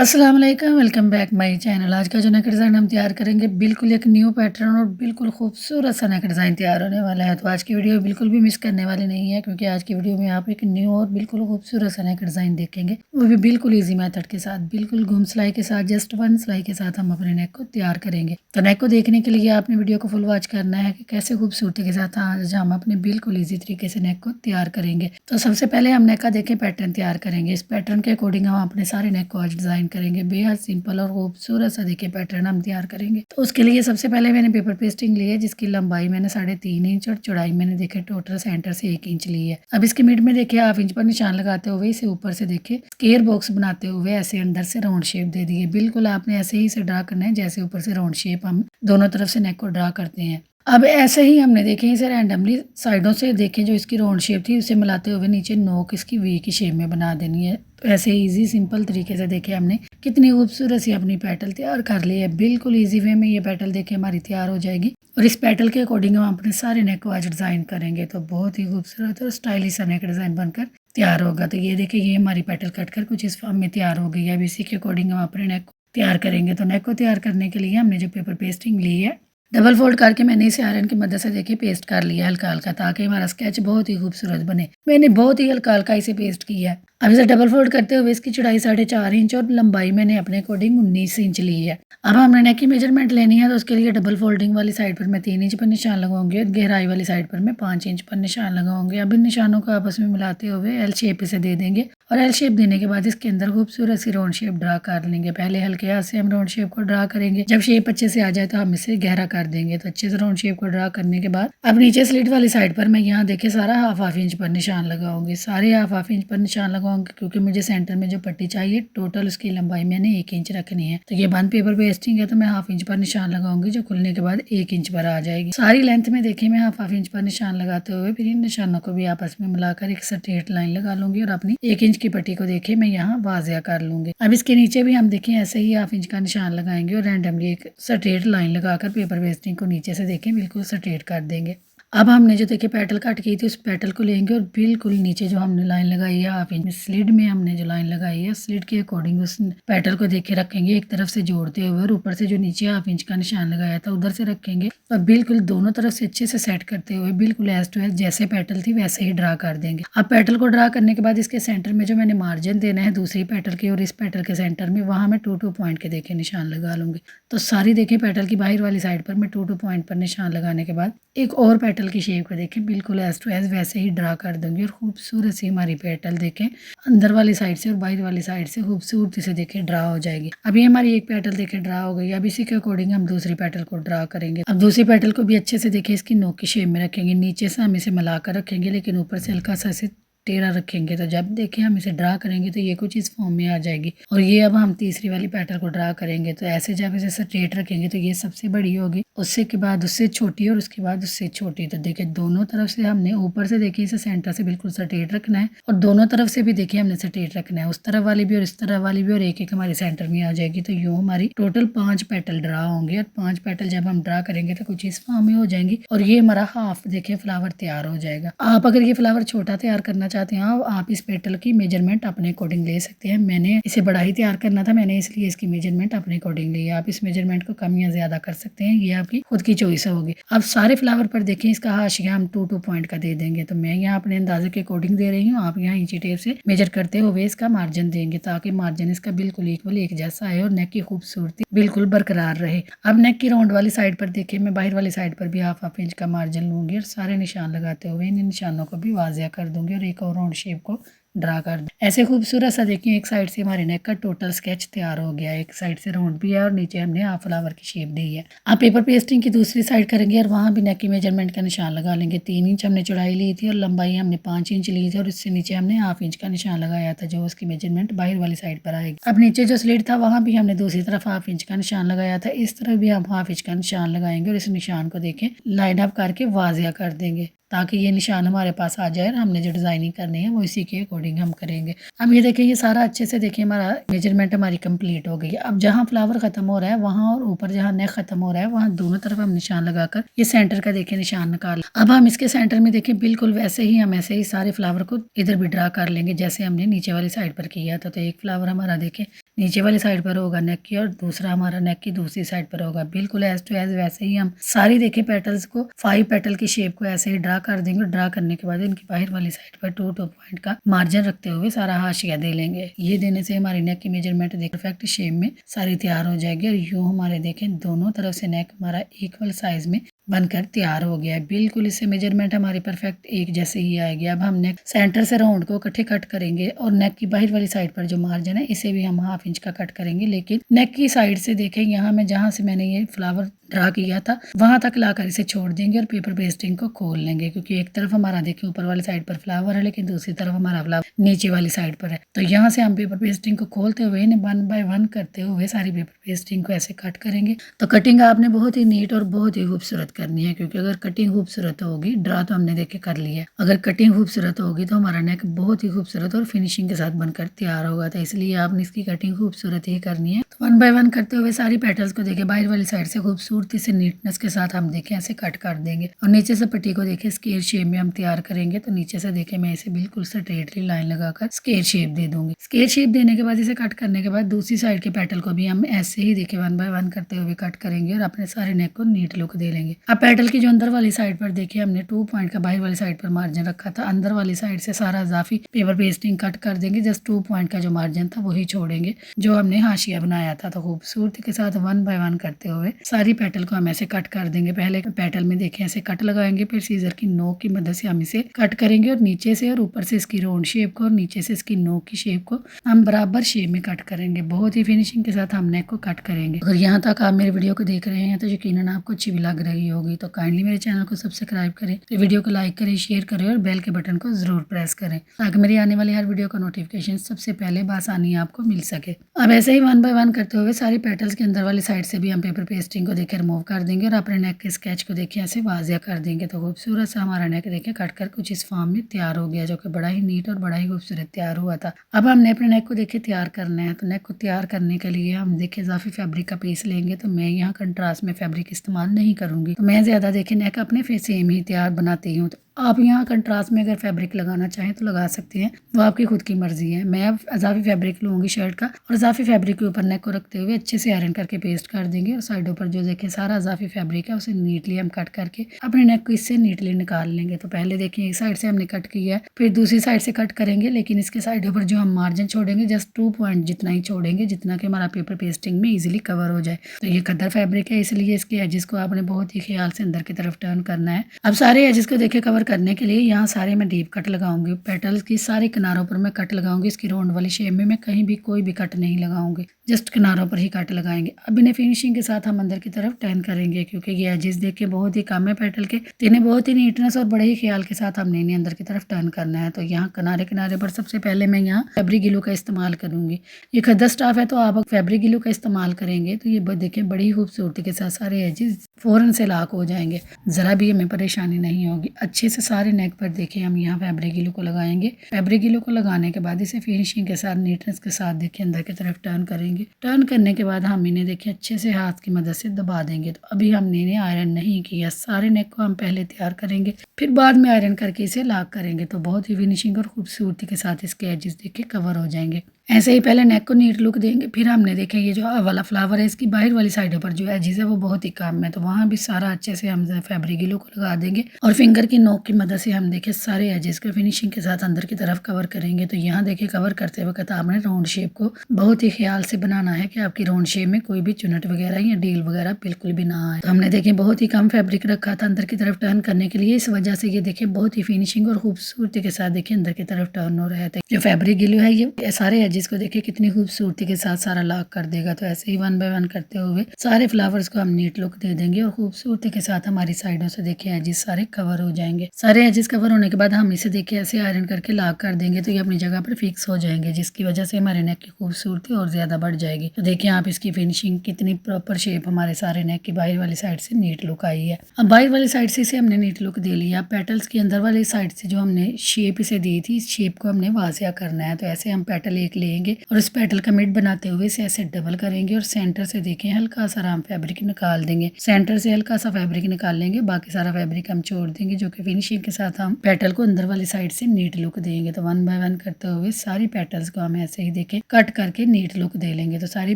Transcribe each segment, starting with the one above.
अस्सलाम वालेकुम, welcome back my channel. आज का जो नेक डिज़ाइन हम तैयार करेंगे बिल्कुल एक न्यू पैटर्न और बिल्कुल खूबसूरत सा नेक डिज़ाइन तैयार होने वाला है। तो आज की वीडियो बिल्कुल भी मिस करने वाली नहीं है, क्योंकि आज की वीडियो में आप एक न्यू और बिल्कुल खूबसूरत सा नेक डिज़ाइन देखेंगे, वो भी बिल्कुल ईजी मेथड के साथ, बिल्कुल गुम सिलाई के साथ, जस्ट वन सिलाई के साथ हम अपने नेक को तैयार करेंगे। तो नेक को देखने के लिए आपने वीडियो को फुल वॉच करना है कि कैसे खूबसूरती के साथ आज हम अपने बिल्कुल ईजी तरीके से नेक को तैयार करेंगे। तो सबसे पहले हम नेक का देखें पैटर्न तैयार करेंगे। इस पैटर्न के अकॉर्डिंग हम अपने सारे नेक को आज डिज़ाइन करेंगे। बेहद सिंपल और खूबसूरत सा देखिए पैटर्न हम तैयार करेंगे। तो उसके लिए सबसे पहले मैंने पेपर पेस्टिंग ली है, जिसकी लंबाई मैंने 3.5 इंच और चौड़ाई मैंने देखे टोटल सेंटर से 1 इंच ली है। अब इसके मिड में देखिए हाफ इंच पर निशान लगाते हुए इसे ऊपर से देखिए स्क्वायर बॉक्स बनाते हुए ऐसे अंदर से राउंड शेप दे दिए। बिल्कुल आपने ऐसे ही इसे ड्रा करना है जैसे ऊपर से राउंड शेप हम दोनों तरफ से नेक को ड्रा करते हैं। अब ऐसे ही हमने देखें इसे रैंडमली साइडों से देखें जो इसकी राउंड शेप थी उसे मिलाते हुए नीचे नोक इसकी वी की शेप में बना देनी है। तो ऐसे इजी सिंपल तरीके से देखें हमने कितनी खूबसूरत सी अपनी पेटल तैयार कर ली है। बिल्कुल इजी वे में ये पेटल देखें हमारी तैयार हो जाएगी और इस पेटल के अकॉर्डिंग हम अपने सारे नेक को आज डिज़ाइन करेंगे। तो बहुत ही खूबसूरत और स्टाइलिश सा नेक डिज़ाइन बनकर तैयार होगा। तो ये देखिए ये हमारी पेटल कट कर कुछ इस फॉर्म में तैयार हो गई है। अब इसी के अकॉर्डिंग हम अपने नेक को तैयार करेंगे। तो नेक को तैयार करने के लिए हमने जो पेपर पेस्टिंग ली है डबल फोल्ड करके मैंने इसे आयरन की मदद से देखिए पेस्ट कर लिया हल्का हल्का, ताकि हमारा स्केच बहुत ही खूबसूरत बने। मैंने बहुत ही हल्का हल्का इसे पेस्ट किया है। अब इसे डबल फोल्ड करते हुए इसकी चौड़ाई 4.5 इंच और लंबाई मैंने अपने अकॉर्डिंग 19 इंच ली है। अब हमने नेक की मेजरमेंट लेनी है, तो उसके लिए डबल फोल्डिंग वाली साइड पर मैं 3 इंच पर निशान लगाऊंगी और गहराई वाली साइड पर मैं 5 इंच पर निशान लगाऊंगी। अब इन निशानों को आपस में मिलाते हुए एल शेप इसे दे देंगे और एल शेप देने के बाद इसके अंदर खूबसूरत सी राउंड शेप ड्रा कर लेंगे। पहले हल्के हाथ से हम राउंड शेप को ड्रा करेंगे। जब शेप अच्छे से आ जाए तो हम इसे गहरा कर देंगे। तो अच्छे से राउंड शेप को ड्रा करने के बाद अब नीचे स्लिट वाली साइड पर मैं यहाँ देखिए सारा हाफ इंच पर निशान लगाऊंगी। सारे हाफ इंच पर निशान लगाऊंगी, क्योंकि मुझे सेंटर में जो पट्टी चाहिए टोटल उसकी लंबाई मैंने 1 इंच रखनी है। तो ये बंद पेपर पेस्टिंग है, तो मैं हाफ इंच पर निशान लगाऊंगी, जो खुलने के बाद 1 इंच पर आ जाएगी। सारी लेंथ में देखिए मैं हाफ इंच पर निशान लगाते हुए फिर इन निशानों को भी आपस में मिलाकर एक स्ट्रेट लाइन लगा लूंगी और अपनी 1 इंच की पट्टी को देखिए मैं यहाँ वाजिया कर लूंगी। अब इसके नीचे भी हम देखिए ऐसे ही हाफ इंच का निशान लगाएंगे और रैंडमली एक स्ट्रेट लाइन लगाकर पेपर पेस्टिंग को नीचे से देखें बिल्कुल स्ट्रेट कर देंगे। अब हमने जो देखिए पेटल कट की थी उस पेटल को लेंगे और बिल्कुल नीचे जो हमने लाइन लगाई है हाफ इंच में स्लिट में हमने जो लाइन लगाई है स्लिट के अकॉर्डिंग उस पेटल को देखे रखेंगे एक तरफ से जोड़ते हुए और ऊपर से जो नीचे हाफ इंच का निशान लगाया था उधर से रखेंगे और बिल्कुल दोनों तरफ से अच्छे से सेट करते हुए बिल्कुल एज टू एज जैसे पेटल थी वैसे ही ड्रा कर देंगे। अब पेटल को ड्रा करने के बाद इसके सेंटर में जो मैंने मार्जिन देना है दूसरी पेटल के और इस पेटल के सेंटर में वहां मैं 2 पॉइंट के देखे निशान लगा लूंगी। तो सारी देखिए पेटल की बाहर वाली साइड पर मैं 2 पॉइंट पर निशान लगाने के बाद एक और पेटल की शेप को देखें बिल्कुल एज टू एज वैसे ही ड्रा कर दूंगी और खूबसूरत सी हमारी पेटल देखें अंदर वाली साइड से और बाहर वाली साइड से खूबसूरती से देखें ड्रा हो जाएगी। अभी हमारी एक पेटल देखें ड्रा हो गई। अब इसी के अकॉर्डिंग हम दूसरी पेटल को ड्रा करेंगे। अब दूसरी पेटल को भी अच्छे से देखें इसकी नोक की शेप में रखेंगे। नीचे से हम इसे मिलाकर रखेंगे लेकिन ऊपर से हल्का सा इसे टेढ़ा रखेंगे। तो जब देखें हम इसे ड्रा करेंगे तो ये कुछ इस फॉर्म में आ जाएगी। और ये अब हम तीसरी वाली पेटल को ड्रा करेंगे। तो ऐसे जब इसे स्ट्रेट रखेंगे तो ये सबसे बड़ी होगी, उससे के बाद उससे छोटी और उसके बाद उससे छोटी। तो देखिए दोनों तरफ से हमने ऊपर से देखिए इसे सेंटर से बिल्कुल स्ट्रेट रखना है और दोनों तरफ से भी देखिए हमने स्ट्रेट रखना है, उस तरफ वाली भी और इस तरफ वाली भी, और एक एक हमारी सेंटर में आ जाएगी। तो यूँ हमारी टोटल 5 पेटल ड्रा होंगे और 5 पेटल जब हम ड्रा करेंगे तो कुछ इस फॉर्म में हो जाएंगी और ये हमारा हाफ देखिए फ्लावर तैयार हो जाएगा। आप अगर ये फ्लावर छोटा तैयार करना चाहते हैं आप इस पेटल की मेजरमेंट अपने अकॉर्डिंग ले सकते हैं। मैंने इसे बड़ा ही तैयार करना था, मैंने इसलिए इसकी मेजरमेंट अपने अकॉर्डिंग ली है। आप इस मेजरमेंट को कम या ज्यादा कर सकते हैं, ये आपकी खुद की चॉइस होगी। अब सारे फ्लावर पर देखें इसका हाशिया हम 2 पॉइंट का दे देंगे। तो मैं यहाँ अपने अंदाजे के अकॉर्डिंग दे रही हूँ, आप यहाँ इंची टेप से मेजर करते हुए इसका मार्जिन देंगे ताकि मार्जिन इसका बिल्कुल इक्वल एक जैसा आए और नेक की खूबसूरती बिल्कुल बरकरार रहे। अब नेक की राउंड वाली साइड पर देखिए मैं बाहर वाली साइड पर भी हाफ इंच का मार्जिन लूंगी और सारे निशान लगाते हुए इन निशानों को भी वाजिया कर दूंगी और एक और राउंड शेप को ड्रा कर दें। ऐसे खूबसूरत सा देखिए एक साइड से हमारे नेक का टोटल स्केच तैयार हो गया। एक साइड से राउंड भी है और नीचे हमने हाफ फ्लावर की शेप दी है। आप पेपर पेस्टिंग की दूसरी साइड करेंगे और वहाँ भी नेक की मेजरमेंट का निशान लगा लेंगे। 3 इंच हमने चौड़ाई ली थी और लंबाई हमने 5 इंच ली थी और इससे नीचे हमने हाफ इंच का निशान लगाया था जो उसकी मेजरमेंट बाहर वाली साइड पर आएगी। अब नीचे जो स्लिट था वहाँ भी हमने दूसरी तरफ हाफ इंच का निशान लगाया था, इस तरफ भी हम हाफ इंच का निशान लगाएंगे और इस निशान को देखें लाइन अप करके वाजिया कर देंगे। ताकि ये निशान हमारे पास आ जाए और हमने जो डिज़ाइनिंग करनी है वो इसी के अकॉर्डिंग हम करेंगे। अब ये देखिए ये सारा अच्छे से देखिए हमारा मेजरमेंट हमारी कंप्लीट हो गई है। अब जहाँ फ्लावर खत्म हो रहा है वहाँ और ऊपर जहाँ नेक खत्म हो रहा है वहाँ दोनों तरफ हम निशान लगाकर ये सेंटर का देखिए निशान निकाल। अब हम इसके सेंटर में देखिए बिल्कुल वैसे ही हम ऐसे ही सारे फ्लावर को इधर भी ड्रा कर लेंगे जैसे हमने नीचे वाली साइड पर किया था। तो एक फ्लावर हमारा देखिए नीचे वाली साइड पर होगा नेक की और दूसरा हमारा नेक की दूसरी साइड पर होगा। बिल्कुल एज टू एज वैसे ही हम सारी देखिए पेटल्स को 5 पेटल की शेप को ऐसे ही ड्रा कर देंगे। ड्रा करने के बाद इनकी बाहर वाली साइड पर 2 पॉइंट का मार्जिन रखते हुए सारा हाशिया दे लेंगे। ये देने से हमारी नेक की मेजरमेंट देख परफेक्ट शेप में सारी तैयार हो जाएगी और यूं हमारे देखें दोनों तरफ से नेक हमारा इक्वल साइज में बनकर तैयार हो गया है। बिल्कुल इससे मेजरमेंट हमारी परफेक्ट एक जैसे ही आएगी। अब हम नेक सेंटर से राउंड को इकट्ठे कट करेंगे और नेक की बाहर वाली साइड पर जो मार्जिन है इसे भी हम 1/2 इंच का कट करेंगे। लेकिन नेक की साइड से देखें यहाँ मैं जहाँ से मैंने ये फ्लावर ड्रा किया था वहां तक लाकर इसे छोड़ देंगे और पेपर पेस्टिंग को खोल लेंगे, क्योंकि एक तरफ हमारा देखिए ऊपर वाली साइड पर फ्लावर है लेकिन दूसरी तरफ हमारा फ्लावर नीचे वाली साइड पर है। तो यहाँ से हम पेपर पेस्टिंग को खोलते हुए इन्हें 1 बाय 1 करते हुए सारी पेपर पेस्टिंग को ऐसे कट करेंगे। तो कटिंग आपने बहुत ही नीट और बहुत ही खूबसूरत करनी है, क्योंकि अगर कटिंग खूबसूरत होगी, ड्रा तो हमने देखे कर लिया, अगर कटिंग खूबसूरत होगी तो हमारा नेक बहुत ही खूबसूरत और फिनिशिंग के साथ बनकर तैयार होगा। तो इसलिए आपने इसकी कटिंग खूबसूरत ही करनी है। तो 1 बाय 1 करते हुए सारी पेटल्स को देखे बाहर वाली साइड से खूबसूरती से नीटनेस के साथ हम देखें ऐसे कट कर देंगे और नीचे से पट्टी को देखें स्क्वायर शेप में हम तैयार करेंगे। तो नीचे से देखें मैं इसे बिल्कुल स्ट्रेटली लाइन लगाकर स्क्वायर शेप दे दूंगी। स्क्वायर शेप देने के बाद इसे कट करने के बाद दूसरी साइड के पेटल को भी हम ऐसे ही देखें 1 बाय 1 करते हुए कट करेंगे और अपने सारे नेक को नीट लुक दे लेंगे। अब पेटल की जो अंदर वाली साइड पर देखिए हमने 2 पॉइंट का बाहर वाली साइड पर मार्जिन रखा था, अंदर वाली साइड से सारा इजाफी पेपर पेस्टिंग कट कर देंगे। जस्ट 2 पॉइंट का जो मार्जिन था वही छोड़ेंगे जो हमने हाशिया बनाया था। तो खूबसूरती के साथ 1 बाय 1 करते हुए सारी पेटल को हम ऐसे कट कर देंगे। पहले पेटल में देखें ऐसे कट लगाएंगे, फिर सीजर की नोक की मदद से हम इसे कट करेंगे और नीचे से और ऊपर से इसकी राउंड शेप को और नीचे से इसकी नोक की शेप को हम बराबर शेप में कट करेंगे। बहुत ही फिनिशिंग के साथ हम नेक को कट करेंगे। अगर यहाँ तक आप मेरे वीडियो को देख रहे हैं तो यकीनन आपको अच्छी भी लग रही होगी। तो काइंडली मेरे चैनल को सब्सक्राइब करें, तो वीडियो को लाइक करें, शेयर करें और बेल के बटन को जरूर प्रेस करें ताकि मेरी आने वाली हर वीडियो का नोटिफिकेशन सबसे पहले बआसानी आपको मिल सके। अब ऐसे ही 1 बाय 1 करते हुए सारी पेटल्स के अंदर वाली साइड से भी हम पेपर पेस्टिंग को देखे रिमूव कर देंगे और अपने नेक के स्केच को देखिए ऐसे वाजिया कर देंगे। तो खूबसूरत सा हमारा नेक देखिए कट कर कुछ इस फॉर्म में तैयार हो गया, जो कि बड़ा ही नीट और बड़ा ही खूबसूरत तैयार हुआ था। अब हमने अपने नेक को देखिए तैयार करना है। तो नेक को तैयार करने के लिए हम देखिए इजाफी फैब्रिक का पीस लेंगे। तो मैं यहाँ कंट्रास्ट में फैब्रिक इस्तेमाल नहीं करूंगी, तो मैं ज्यादा देखिए नेक अपने फेस सेम ही तैयार बनाती हूँ। तो आप यहाँ कंट्रास्ट में अगर फैब्रिक लगाना चाहें तो लगा सकते हैं, वो आपकी खुद की मर्जी है। मैं अब इजाफी फैब्रिक लूंगी शर्ट का और इजाफी फैब्रिक के ऊपर नेक को रखते हुए अच्छे से आयरन करके पेस्ट कर देंगे और साइडों पर जो देखें सारा इजाफी फैब्रिक है उसे नीटली हम कट करके अपने नेक को इससे नीटली निकाल लेंगे। तो पहले देखिए एक साइड से हमने कट किया है, फिर दूसरी साइड से कट करेंगे, लेकिन इसके साइडों पर जो हम मार्जिन छोड़ेंगे जस्ट 2 पॉइंट जितना ही छोड़ेंगे जितना कि हमारा पेपर पेस्टिंग में इजीली कवर हो जाए। तो ये खद्दर फैब्रिक है, इसलिए इसके एजेस को आपने बहुत ही ख्याल से अंदर की तरफ टर्न करना है। अब सारे एजेस को देखिए कवर करने के लिए यहाँ सारे मैं डीप कट लगाऊंगी। पेटल्स की सारे किनारों पर मैं कट लगाऊंगी। इसकी राउंड वाली शेप में मैं कहीं भी कोई भी कट नहीं लगाऊंगी, जस्ट किनारों पर ही कट लगाएंगे। अब इन्हें फिनिशिंग के साथ हम अंदर की तरफ टर्न करेंगे, क्योंकि ये एजेस देखिए बहुत ही कम है पेटल के, तो इन्हें बहुत ही नीटनेस और बड़े ही ख्याल के साथ हमने इन्हें अंदर की तरफ टर्न करना है। तो यहाँ किनारे किनारे पर सबसे पहले मैं यहाँ फैब्रिक ग्लू का इस्तेमाल करूंगी। ये खद्दर स्टाफ है तो आप फैब्रिक ग्लू का इस्तेमाल करेंगे तो ये देखिए बड़ी खूबसूरती के साथ सारे एजेस फौरन से लॉक हो जाएंगे, जरा भी हमें परेशानी नहीं होगी। अच्छे से सारे नेक पर देखिए हम यहाँ फैब्रिक ग्लू को लगाएंगे। फैब्रिक ग्लू को लगाने के बाद इसे फिनिशिंग के साथ नीटनेस के साथ देखिए अंदर की तरफ टर्न करेंगे। टर्न करने के बाद हम इन्हें देखिए अच्छे से हाथ की मदद से दबा देंगे। तो अभी हमने इन्हें आयरन नहीं किया, सारे नेक को हम पहले तैयार करेंगे फिर बाद में आयरन करके इसे लॉक करेंगे। तो बहुत ही फिनिशिंग और खूबसूरती के साथ इसके एजेस देखिए कवर हो जाएंगे। ऐसे ही पहले नेक को नीट लुक देंगे, फिर हमने देखे ये जो वाला फ्लावर है इसकी बाहर वाली साइडों पर जो एजेस है वो बहुत ही कम है, तो वहाँ भी सारा अच्छे से हम फैब्रिक ग्लू को लगा देंगे और फिंगर की नोक की मदद से हम देखे सारे एजेस को फिनिशिंग के साथ अंदर की तरफ कवर करेंगे। तो यहाँ देखिए कवर करते वक्त आपने राउंड शेप को बहुत ही ख्याल से बनाना है कि आपकी राउंड शेप में कोई भी चुनट वगैरह या डील वगैरह बिल्कुल भी ना आए। तो हमने देखिए बहुत ही कम फैब्रिक रखा था अंदर की तरफ टर्न करने के लिए, इस वजह से ये देखिए बहुत ही फिनिशिंग और खूबसूरती के साथ देखिए अंदर की तरफ टर्न हो रहा है। जो फैब्रिक ग्लू है ये सारे एजेस एजिस को देखिए कितनी खूबसूरती के साथ सारा लॉक कर देगा। तो ऐसे ही 1 बाय 1 करते हुए सारे फ्लावर्स को हम नीट लुक दे देंगे और खूबसूरती के साथ हमारी साइडों से देखिए एजिस सारे कवर हो जाएंगे। सारे एजिस कवर होने के बाद हम इसे देखिए ऐसे आयरन करके लॉक कर देंगे तो ये अपनी जगह पर फिक्स हो जाएंगे, जिसकी वजह से हमारे नेक की खूबसूरती और ज्यादा बढ़ जाएगी। तो देखिए आप इसकी फिनिशिंग कितनी प्रॉपर शेप हमारे सारे नेक की बाहर वाली साइड से नीट लुक आई है। अब बाहर वाली साइड से इसे हमने नीट लुक दे लिया। पेटल्स की अंदर वाली साइड से जो हमने शेप इसे दी थी, इस शेप को हमने वाजिया करना है। तो ऐसे हम पेटल एक लेंगे और इस पेटल का मिड बनाते हुए इसे ऐसे डबल करेंगे और सेंटर से देखें हल्का सा हम फैब्रिक निकाल देंगे। सेंटर से हल्का सा फैब्रिक निकाल लेंगे, बाकी सारा फैब्रिक हम छोड़ देंगे, जो कि फिनिशिंग के साथ हम पेटल को अंदर वाली साइड से नीट लुक देंगे। तो 1 बाय 1 करते हुए सारी पेटल्स को हम ऐसे ही देखें कट करके नीट लुक दे लेंगे। तो सारी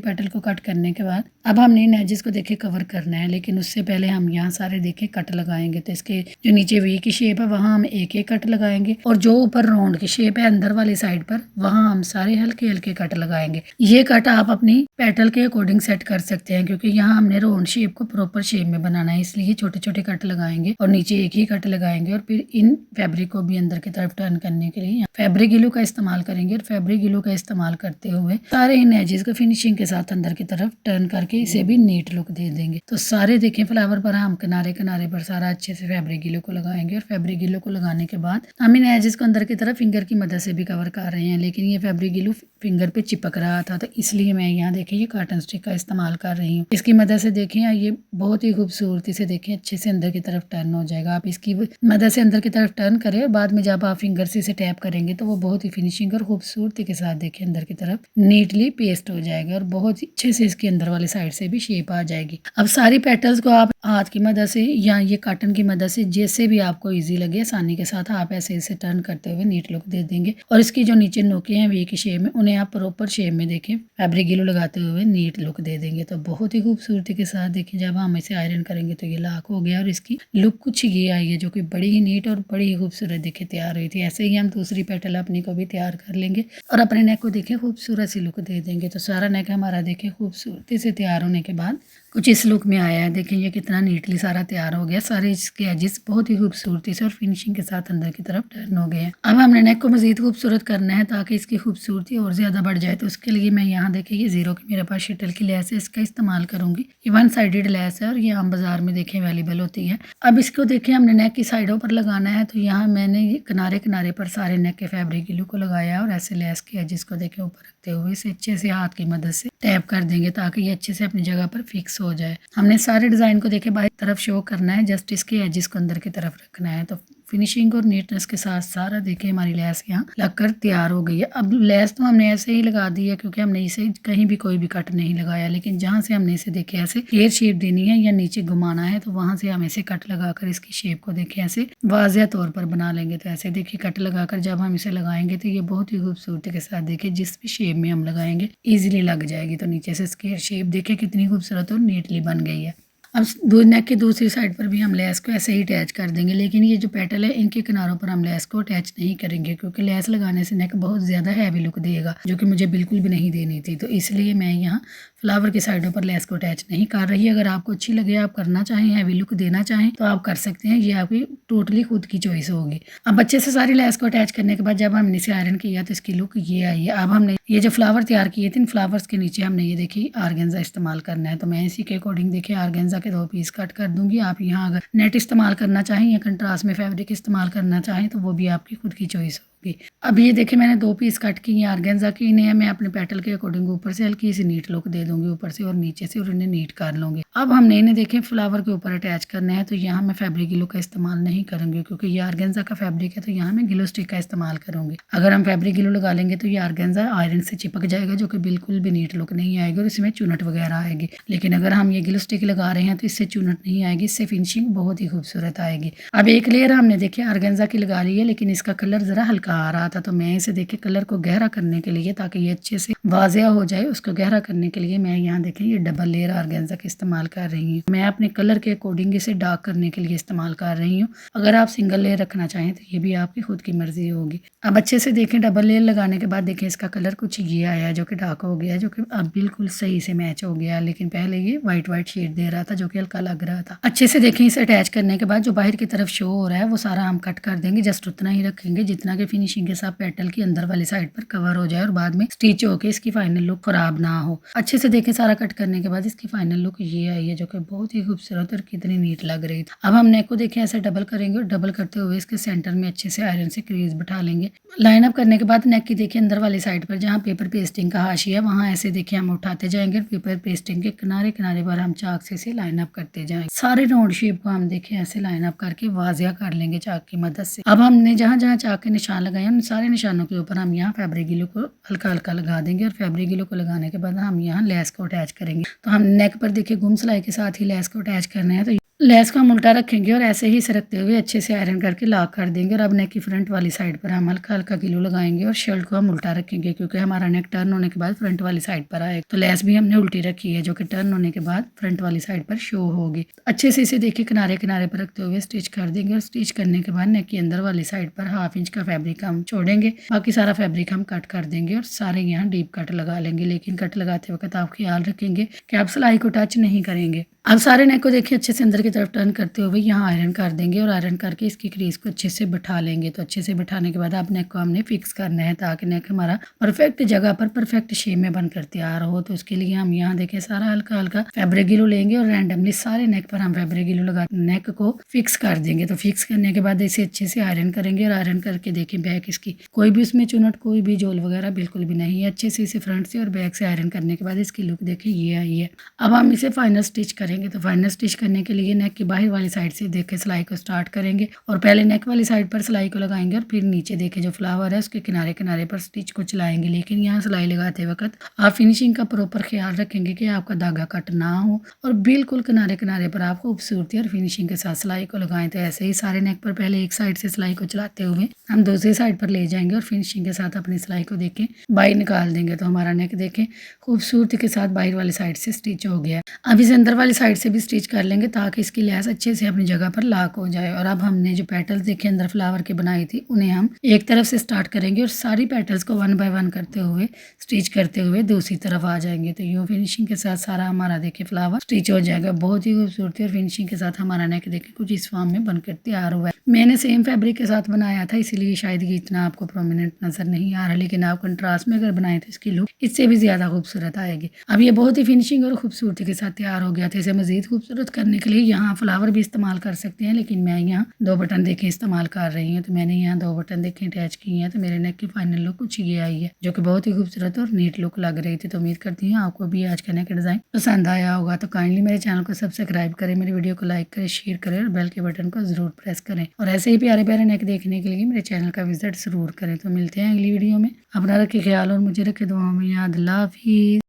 पेटल को कट करने के बाद अब हमने इन एजेस को देखे कवर करना है, लेकिन उससे पहले हम यहाँ सारे देखे कट लगाएंगे। तो इसके जो नीचे वी की शेप है वहाँ हम एक एक कट लगाएंगे और जो ऊपर राउंड की शेप है अंदर वाली साइड पर वहाँ हम सारे हल्के हल्के कट लगाएंगे। ये कट आप अपनी पेटल के अकॉर्डिंग सेट कर सकते हैं, क्योंकि यहाँ हमने राउंड शेप को प्रॉपर शेप में बनाना है, इसलिए छोटे छोटे कट लगाएंगे और नीचे एक ही कट लगाएंगे। और फिर इन फैब्रिक को भी अंदर की तरफ टर्न करने के लिए फैब्रिक ग्लू का इस्तेमाल करेंगे और फैब्रिक ग्लू का इस्तेमाल करते हुए सारे इन एजेस को फिनिशिंग के साथ अंदर की तरफ टर्न करके इसे भी नीट लुक दे देंगे। तो सारे देखें फ्लावर पर हम किनारे किनारे पर सारा अच्छे से फैब्रिक ग्लू को लगाएंगे और फैब्रिक ग्लू को लगाने के बाद हम इन एजेस को अंदर की तरफ फिंगर की मदद से भी कवर कर रहे हैं, लेकिन ये फैब्रिक ग्लू फिंगर पे चिपक रहा था, तो इसलिए मैं यहाँ देखिए ये कॉटन स्टिक का इस्तेमाल कर रही हूँ। इसकी मदद से देखें ये बहुत ही खूबसूरती से देखें अच्छे से अंदर की तरफ टर्न हो जाएगा। आप इसकी मदद से अंदर की तरफ टर्न करें और बाद में जब आप फिंगर से इसे टैप करेंगे तो वो बहुत ही फिनिशिंग और खूबसूरती के साथ देखिए अंदर की तरफ नीटली पेस्ट हो जाएगा और बहुत ही अच्छे से इसके अंदर वाली साइड से भी शेप आ जाएगी। अब सारी पेटल्स को आप हाथ की मदद से या ये कॉटन की मदद से जैसे भी आपको इजी लगे आसानी के साथ आप ऐसे इसे टर्न करते हुए नीट लुक दे देंगे। और इसकी जो नीचे नोके हैं वी की शेप में उन्हें आप प्रॉपर शेप में देखें फैब्रिक ग्लू लगाते हुए नीट लुक दे देंगे। तो बहुत ही खूबसूरती के साथ देखिए जब हम इसे आयरन करेंगे तो ये लॉक हो गया और इसकी लुक कुछ ये आई है जो कि बड़ी ही नीट और बड़ी ही खूबसूरत देखिए तैयार हुई थी। ऐसे ही हम दूसरी पेटल अपनी को भी तैयार कर लेंगे और अपने नेक को देखें खूबसूरत सी लुक दे देंगे। तो सारा नेक हमारा देखें खूबसूरती से तैयार होने के बाद कुछ इस लुक में आया है। देखें ये कितना नीटली सारा तैयार हो गया, सारे इसके एजेस बहुत ही खूबसूरती से और फिनिशिंग के साथ अंदर की तरफ टर्न हो गए हैं। अब हमने नेक को मजीद खूबसूरत करना है ताकि इसकी खूबसूरती और ज़्यादा बढ़ जाए। तो उसके लिए मैं यहाँ देखिए ये जीरो की मेरे पास शटल की लेस है, इसका इस्तेमाल करूँगी। ये 1 साइडेड लेस है और ये आम बाजार में देखें अवेलेबल होती है। अब इसको देखें हमने नेक की साइडों पर लगाना है, तो यहाँ मैंने ये किनारे किनारे पर सारे नेक के फैब्रिक ग्लू को लगाया और ऐसे लेस के एजेस को देखें ऊपर रखते हुए इसे अच्छे से हाथ की मदद से टैप कर देंगे ताकि ये अच्छे से अपनी जगह पर फिक्स हो जाए। हमने सारे डिज़ाइन को देखे बाहर तरफ शो करना है, जस्ट इसके एजेस को अंदर की तरफ रखना है। तो फिनिशिंग और नीटनेस के साथ सारा देखिए हमारी लेस यहाँ लगकर तैयार हो गई है। अब लेस तो हमने ऐसे ही लगा दी है क्योंकि हमने इसे कहीं भी कोई भी कट नहीं लगाया, लेकिन जहाँ से हमने इसे देखे ऐसे एयर शेप देनी है या नीचे घुमाना है तो वहाँ से हम ऐसे कट लगाकर इसकी शेप को देखे ऐसे वाजिया तौर पर बना लेंगे। तो ऐसे देखिए कट लगाकर जब हम इसे लगाएंगे तो ये बहुत ही खूबसूरती के साथ देखिए जिस भी शेप में हम लगाएंगे ईजिली लग जाएगी। तो नीचे से इसकी शेप देखिए कितनी खूबसूरत और नीटली बन गई है। अब नेक की दूसरी साइड पर भी हम लेस को ऐसे ही अटैच कर देंगे, लेकिन ये जो पेटल है इनके किनारों पर हम लेस को अटैच नहीं करेंगे क्योंकि लेस लगाने से नेक बहुत ज़्यादा हैवी लुक देगा, जो कि मुझे बिल्कुल भी नहीं देनी थी। तो इसलिए मैं यहाँ फ्लावर की साइडों पर लेस को अटैच नहीं कर रही। अगर आपको अच्छी लगे, आप करना चाहें, हैवी लुक देना चाहें तो आप कर सकते हैं, ये आपकी टोटली खुद की चॉइस होगी। अब अच्छे से सारी लेस को अटैच करने के बाद जब हमने इसे आयरन किया तो इसकी लुक ये आई है। अब हमने ये जो फ्लावर तैयार किए थे इन फ्लावर्स के नीचे हमने ये देखिए आर्गेन्जा इस्तेमाल करना है। तो मैं इसी के अकॉर्डिंग देखिए आर्गेन्जा के 2 पीस कट कर दूंगी। आप यहाँ अगर नेट इस्तेमाल करना चाहें या कंट्रास्ट में फैब्रिक इस्तेमाल करना चाहें तो वो भी आपकी खुद की चॉइस होगी। अब ये देखिए मैंने 2 पीस कट की हैं आर्गेन्जा की, इन्हें मैं अपने पेटल के अकॉर्डिंग ऊपर से हल्की सी नीट लुक दे दूंगी ऊपर से और नीचे से और इन्हें नीट कर लूँगी। अब हमने इन्हें देखें फ्लावर के ऊपर अटैच करना है, तो यहाँ मैं फैब्रिक ग्लू का इस्तेमाल नहीं करूँगी क्योंकि ये आर्गेन्जा का फैब्रिक है, तो यहाँ मैं ग्लू स्टिक का इस्तेमाल करूँगी। अगर हम फैब्रिक ग्लू लगा लेंगे तो ये आर्गेन्जा आयरन से चिपक जाएगा, जो कि बिल्कुल भी नीट लुक नहीं आएगी और इसमें चुनट वगैरह आएगी। लेकिन अगर हम ये ग्लू स्टिक लगा रहे हैं तो इससे चुनट नहीं आएगी, इससे फिनिशिंग बहुत ही खूबसूरत आएगी। अब एक लेयर हमने देखिए आर्गेन्जा की लगा ली है, लेकिन इसका कलर ज़रा हल्का आ रहा था, तो मैं इसे देखिए कलर को गहरा करने के लिए ताकि ये अच्छे से वाजिया हो जाए, उसको गहरा करने के लिए मैं यहाँ देखें ये डबल लेयर आर्गेन्जा का इस्तेमाल कर रही हूँ। मैं अपने कलर के अकॉर्डिंग इसे डार्क करने के लिए इस्तेमाल कर रही हूँ। अगर आप सिंगल लेयर रखना चाहें तो ये भी आपकी खुद की मर्जी होगी। अब अच्छे से देखें डबल लेयर लगाने के बाद देखें इसका कलर कुछ ये आया जो कि डार्क हो गया, जो कि अब बिल्कुल सही से मैच हो गया। लेकिन पहले ये वाइट शेड दे रहा था जो कि हल्का लग रहा था। अच्छे से देखें इसे अटैच करने के बाद जो बाहर की तरफ शो हो रहा है वो सारा हम कट कर देंगे, जस्ट उतना ही रखेंगे जितना कि फिनिश फिनिशिंग के साथ पेटल की अंदर वाली साइड पर कवर हो जाए और बाद में स्टिच होके इसकी फाइनल लुक खराब ना हो। अच्छे से देखें सारा कट करने के बाद इसकी फाइनल लुक ये आई है, जो कि बहुत ही खूबसूरत और कितनी नीट लग रही थी। अब हम नेक को देखें ऐसे डबल करेंगे और डबल करते हुए इसके सेंटर में अच्छे से आयरन से क्रीज बिठा लेंगे। लाइन अप करने के बाद नेक की देखिए अंदर वाली साइड पर जहाँ पेपर पेस्टिंग का हाशिया है वहाँ ऐसे देखिए हम उठाते जाएंगे और पेपर पेस्टिंग के किनारे किनारे पर हम चाक से इसे लाइन अप करते जाएंगे। सारे राउंड शेप को हम देखें ऐसे लाइन अप करके वाजिया कर लेंगे चाक की मदद से। अब हमने जहाँ जहाँ चाक के निशान लगाए उन सारे निशानों के ऊपर हम यहाँ फैब्रिक ग्लू को हल्का हल्का लगा देंगे और फैब्रिक ग्लू को लगाने के बाद हम यहाँ लेस को अटैच करेंगे। तो हम नेक पर देखिए गुम सिलाई के साथ ही लेस को अटैच करना है। तो लेस को हम उल्टा रखेंगे और ऐसे ही सरकते हुए अच्छे से आयरन करके लॉक कर देंगे। और अब नेक की फ्रंट वाली साइड पर हम हल्का हल्का ग्लू लगाएंगे और शर्ट को हम उल्टा रखेंगे क्योंकि हमारा नेक टर्न होने के बाद फ्रंट वाली साइड पर आएगा। तो लेस भी हमने उल्टी रखी है जो कि टर्न होने के बाद फ्रंट वाली साइड पर शो होगी। अच्छे से इसे देखिए किनारे किनारे पर रखते हुए स्टिच कर देंगे और स्टिच करने के बाद नेक की अंदर वाली साइड पर 1/2 इंच का फैब्रिक हम छोड़ेंगे। बाकी सारा फैब्रिक हम कट कर देंगे और सारे यहाँ डीप कट लगा लेंगे। लेकिन कट लगाते वक्त आप ख्याल रखेंगे कि आप सिलाई को टच नहीं करेंगे। अब सारे नेक को देखिए अच्छे से अंदर की तरफ टर्न करते हुए यहाँ आयरन कर देंगे और आयरन करके इसकी क्रीज को अच्छे से बिठा लेंगे। तो अच्छे से बिठाने के बाद आप नेक को हमने फिक्स करना है ताकि नेक हमारा परफेक्ट जगह पर परफेक्ट शेप में बनकर तैयार हो। तो उसके लिए हम यहाँ देखिए सारा हल्का हल्का फैब्रिक ग्लू लेंगे और रैंडमली सारे नेक पर हम फैब्रिक ग्लू लगा नेक को फिक्स कर देंगे। तो फिक्स करने के बाद इसे अच्छे से आयरन करेंगे और आयरन करके देखिए बैक इसकी कोई भी उसमें चुनट कोई भी जोल वगैरह बिल्कुल भी नहीं है। अच्छे से इसे फ्रंट से और बैक से आयरन करने के बाद इसकी लुक देखिए ये आई है। अब हम इसे फाइनल स्टिच करेंगे। तो फाइनल स्टिच करने के लिए नेक की बाहर वाली साइड से देखे सिलाई को स्टार्ट करेंगे और पहले नेक वाली साइड पर सिलाई को लगाएंगे और फिर नीचे देखे जो फ्लावर है उसके किनारे किनारे पर स्टिच को चलाएंगे। लेकिन यहाँ सिलाई लगाते वक्त आप फिनिशिंग का प्रॉपर ख्याल रखेंगे कि आपका धागा कट ना हो और बिल्कुल किनारे किनारे पर आप खूबसूरती और फिनिशिंग के साथ सिलाई को लगाएं। तो ऐसे ही सारे नेक पर पहले एक साइड से सिलाई को चलाते हुए हम दूसरी साइड पर ले जाएंगे और फिनिशिंग के साथ अपनी सिलाई को देखें बाहर निकाल देंगे। तो हमारा नेक देखें खूबसूरती के साथ बाहर वाली साइड से स्टिच हो गया। अब इसे अंदर वाली साइड से भी स्टिच कर लेंगे ताकि इसकी लेस अच्छे से अपनी जगह पर लॉक हो जाए। और अब हमने जो पेटल्स देखे अंदर फ्लावर के बनाई थी उन्हें हम एक तरफ से स्टार्ट करेंगे और सारी पेटल्स को 1 बाय 1 करते हुए स्टिच करते हुए दूसरी तरफ आ जाएंगे। तो यूँ फिनिशिंग के साथ सारा हमारा देखिए फ्लावर स्टिच हो जाएगा। बहुत ही खूबसूरती और फिनिशिंग के साथ हमारा नेक देखिए कुछ इस फॉर्म में बनकर तैयार हुआ है। मैंने सेम फैब्रिक के साथ बनाया था इसीलिए शायद ये इतना आपको प्रोमिनेंट नजर नहीं आ रहा, लेकिन आप कंट्रास्ट में अगर बनाए तो इसकी लुक इससे भी ज्यादा खूबसूरत आएगी। अब ये बहुत ही फिनिशिंग और खूबसूरती के साथ तैयार हो गया था। इसे मजीद खूबसूरत करने के लिए यहाँ फ्लावर भी इस्तेमाल कर सकते हैं, लेकिन मैं यहाँ 2 बटन देखे इस्तेमाल कर रही हूँ। तो मैंने यहाँ 2 बटन देखे अटैच किए हैं। तो मेरे नेक की फाइनल लुक कुछ ये आई है जो कि बहुत ही खूबसूरत और नीट लुक लग रही थी। तो उम्मीद करती हूँ आपको भी आज का नेक डिजाइन पसंद आया होगा। तो काइंडली मेरे चैनल को सब्सक्राइब करें, मेरी वीडियो को लाइक करें, शेयर करें और बेल के बटन को जरूर प्रेस करें। और ऐसे ही प्यारे प्यारे नेक देखने के लिए मेरे चैनल का विजिट जरूर करें। तो मिलते हैं अगली वीडियो में। अपना रखे ख्याल और मुझे रखे दुआओं में याद। अल्लाह हाफिज़।